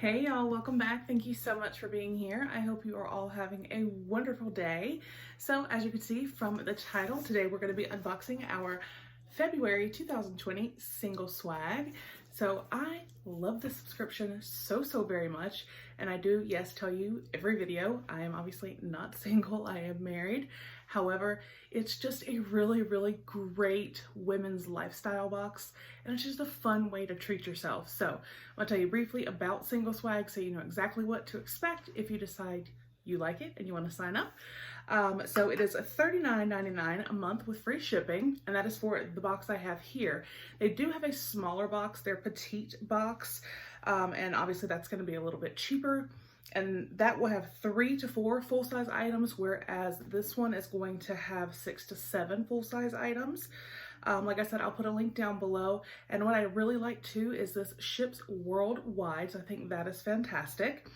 Hey y'all, welcome back. Thank you so much for being here. I hope you are all having a wonderful day. So as you can see from the title, today we're going to be unboxing our February 2020 single swag. So I love this subscription so very much, and I do, yes, tell you every video I am obviously not single, I am married. However, it's just a really great women's lifestyle box, and it's just a fun way to treat yourself. So I'm gonna tell you briefly about single swag so you know exactly what to expect if you decide you like it and you want to sign up. So it is $39.99 a month with free shipping, and that is for the box I have here. They do have a smaller box, their petite box, and obviously that's going to be a little bit cheaper, and that will have 3 to 4 full-size items, whereas this one is going to have 6 to 7 full-size items. Like I said, I'll put a link down below, and what I really like too is this ships worldwide, so I think that is fantastic.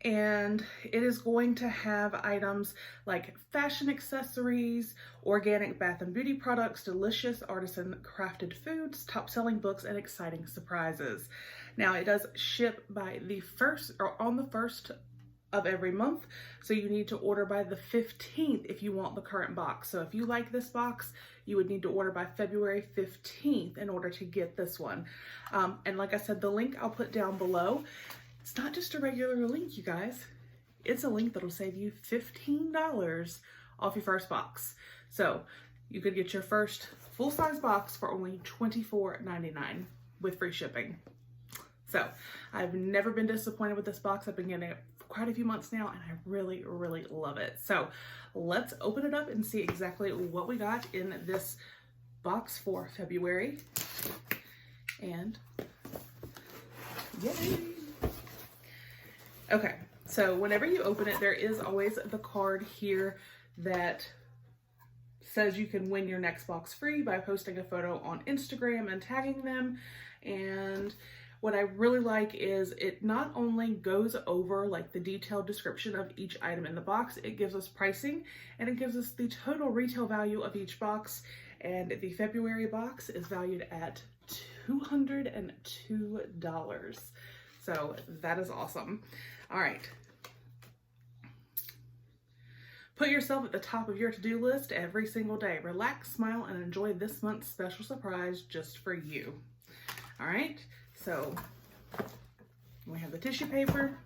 And it is going to have items like fashion accessories, organic bath and beauty products, delicious artisan crafted foods, top selling books, and exciting surprises. Now it does ship by the first or on the 1st of every month, so you need to order by the 15th if you want the current box. So if you like this box, you would need to order by February 15th in order to get this one. And like I said, the link I'll put down below. It's not just a regular link, you guys. It's a link that'll save you $15 off your first box. So you could get your first full-size box for only $24.99 with free shipping. So I've never been disappointed with this box. I've been getting it for quite a few months now, and I really love it. So let's open it up and see exactly what we got in this box for February. And yay! Okay, so whenever you open it, there is always the card here that says you can win your next box free by posting a photo on Instagram and tagging them. And what I really like is it not only goes over like the detailed description of each item in the box, it gives us pricing and it gives us the total retail value of each box. And the February box is valued at $202. So that is awesome. All right. Put yourself at the top of your to-do list every single day. Relax, smile, and enjoy this month's special surprise just for you. All right, so we have the tissue paper,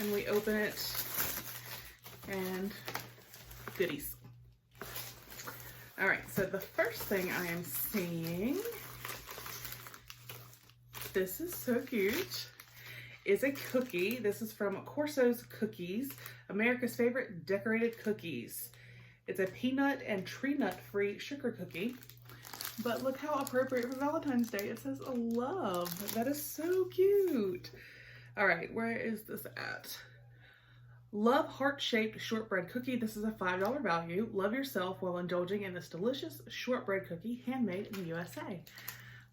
and we open it, and goodies. All right, so the first thing I am seeing, this is so cute, is a cookie. This is from Corso's Cookies, America's favorite decorated cookies. It's a peanut and tree nut free sugar cookie, but look how appropriate for Valentine's Day. It says love. That is so cute. All right, where is this at? Love heart-shaped shortbread cookie. This is a $5 value. Love yourself while indulging in this delicious shortbread cookie handmade in the USA.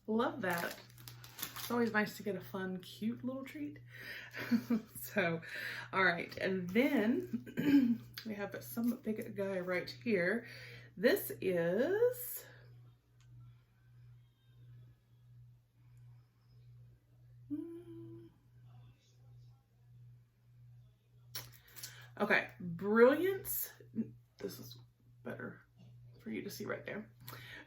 Love that. It's always nice to get a fun, cute little treat. So, all right, and then we have some big guy right here. This is okay, Brilliance. This is better for you to see right there.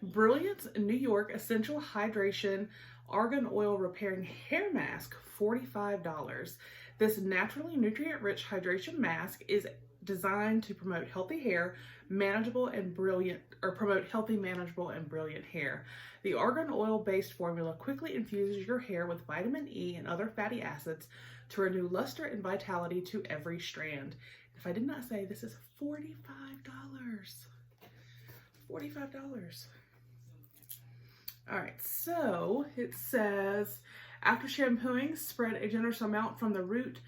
Brilliance New York Essential Hydration Argan Oil Repairing Hair Mask, $45. This naturally nutrient-rich hydration mask is designed to promote healthy hair, promote healthy, manageable, and brilliant hair. The argan oil-based formula quickly infuses your hair with vitamin E and other fatty acids to renew luster and vitality to every strand. If I did not say, this is $45. $45. All right, so it says, after shampooing, spread a generous amount from the root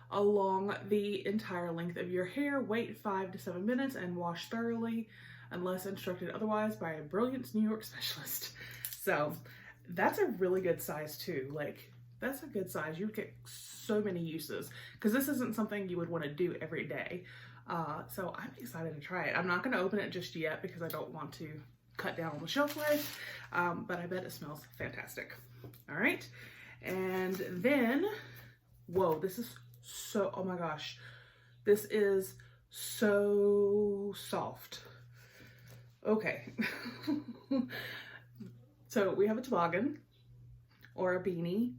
along the entire length of your hair. Wait 5 to 7 minutes and wash thoroughly unless instructed otherwise by a Brilliance New York specialist. So that's a really good size too. Like, that's a good size. You get so many uses because this isn't something you would want to do every day. So I'm excited to try it. I'm not going to open it just yet because I don't want to cut down on the shelf life, but I bet it smells fantastic. All right, and then Whoa, this is so, oh my gosh. This is so soft. Okay. So we have a toboggan or a beanie.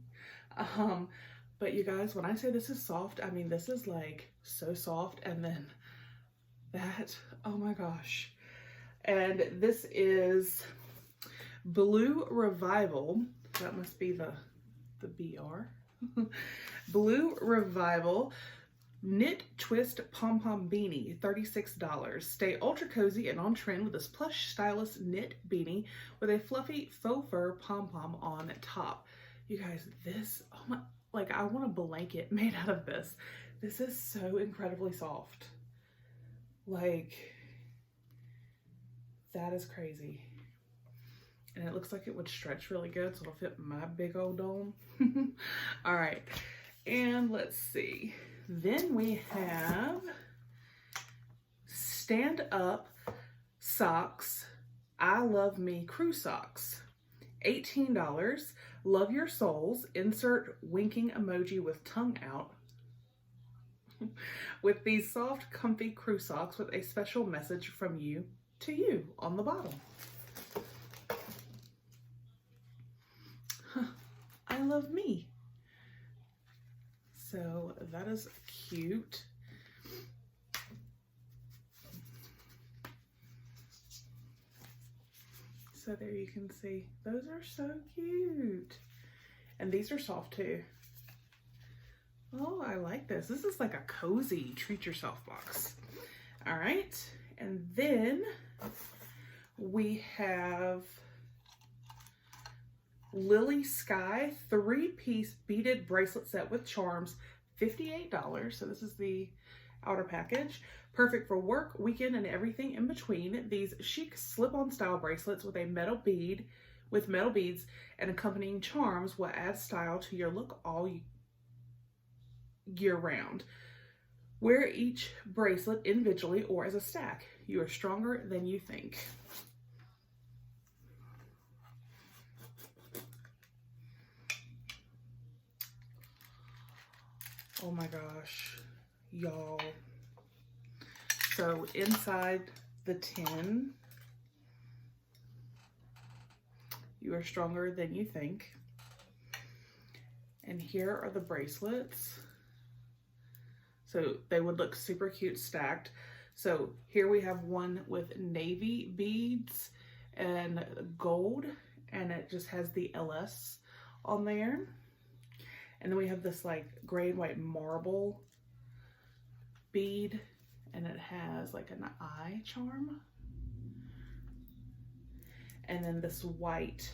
But you guys, when I say this is soft, I mean, this is like so soft. And then that, oh my gosh. And this is Blue Revival. That must be the BR. Blue Revival Knit Twist Pom-Pom Beanie, $36. Stay ultra cozy and on trend with this plush, stylish knit beanie with a fluffy faux fur pom-pom on top. You guys, this, oh my, like I want a blanket made out of this. This is so incredibly soft. Like, that is crazy. And it looks like it would stretch really good, so it'll fit my big old dome. All right, and let's see. Then we have Stand Up Socks, I Love Me Crew Socks, $18. Love your soles. Insert winking emoji with tongue out. With these soft, comfy crew socks with a special message from you to you on the bottom. I love me. So that is cute. So there you can see, those are so cute. And these are soft too. Oh, I like this. This is like a cozy treat yourself box. All right. And then we have Lily Sky 3-piece beaded bracelet set with charms, $58. So this is the outer package. Perfect for work, weekend, and everything in between. These chic slip-on style bracelets with metal beads and accompanying charms will add style to your look all year round. Wear each bracelet individually or as a stack. You are stronger than you think. Oh my gosh, y'all. So inside the tin, you are stronger than you think. And here are the bracelets. So they would look super cute stacked. So here we have one with navy beads and gold, and it just has the LS on there. And then we have this like gray and white marble bead, and it has like an eye charm. And then this white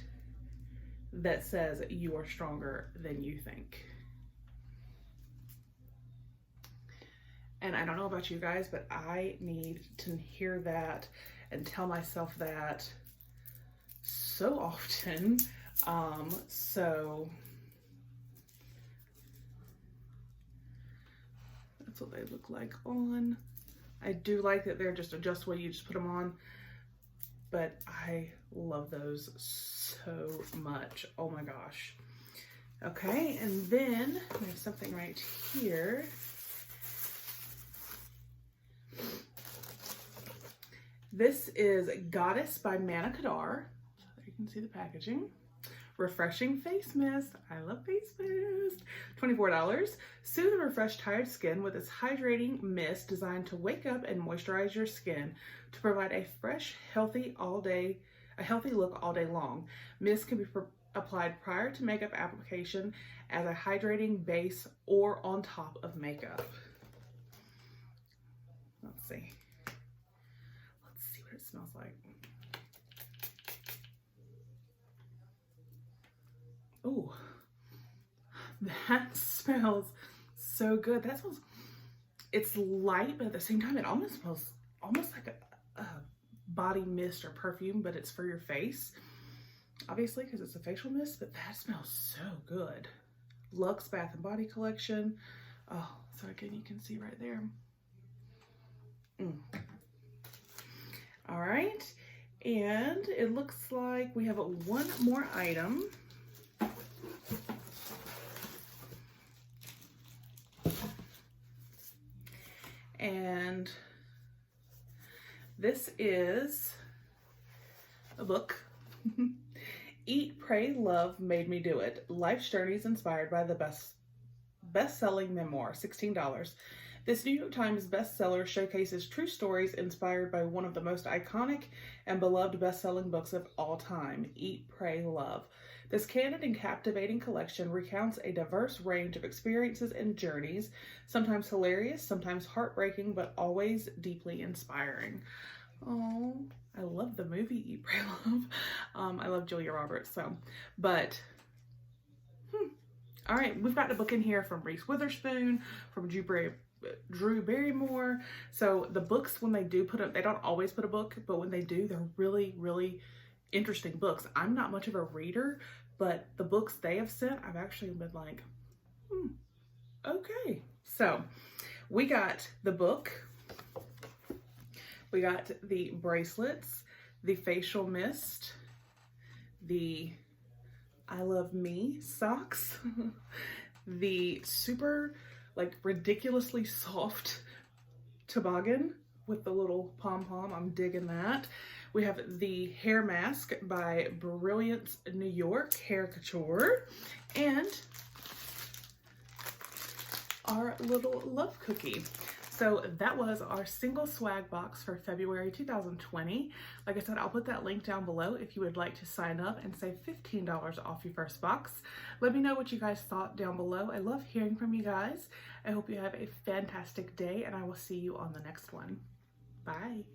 that says you are stronger than you think. And I don't know about you guys, but I need to hear that and tell myself that so often. So that's what they look like on. I do like that they're just adjustable. You just put them on, but I love those so much. Oh my gosh. Okay, and then there's something right here. This is Goddess by Manna Kadar. So there you can see the packaging. Refreshing face mist. I love face mist. $24. Soothe and refresh tired skin with this hydrating mist designed to wake up and moisturize your skin to provide a fresh, healthy look all day long. Mist can be applied prior to makeup application as a hydrating base or on top of makeup. Let's see. Let's see what it smells like. Oh, that smells so good. That smells, it's light, but at the same time, it almost smells almost like a body mist or perfume, but it's for your face, obviously, because it's a facial mist, but that smells so good. Luxe Bath and Body Collection. Oh, so again, you can see right there. All right, and it looks like we have one more item. And this is a book. Eat, Pray, Love Made Me Do It. Life's journeys inspired by the best-selling memoir, $16. This New York Times bestseller showcases true stories inspired by one of the most iconic and beloved best-selling books of all time, Eat, Pray, Love. This candid and captivating collection recounts a diverse range of experiences and journeys, sometimes hilarious, sometimes heartbreaking, but always deeply inspiring. Oh, I love the movie Eat, Pray, Love. I love Julia Roberts, all right, we've got a book in here from Reese Witherspoon, from Drew Barrymore. So the books, when they do put up, they don't always put a book, but when they do, they're really, really interesting books. I'm not much of a reader, but the books they have sent, I've actually been like, okay. So we got the book. We got the bracelets, the facial mist, the I Love Me socks, the super like ridiculously soft toboggan with the little pom-pom. I'm digging that. We have the hair mask by Brilliance New York Hair Couture, and our little love cookie. So that was our single swag box for February 2020. Like I said, I'll put that link down below if you would like to sign up and save $15 off your first box. Let me know what you guys thought down below. I love hearing from you guys. I hope you have a fantastic day, and I will see you on the next one. Bye.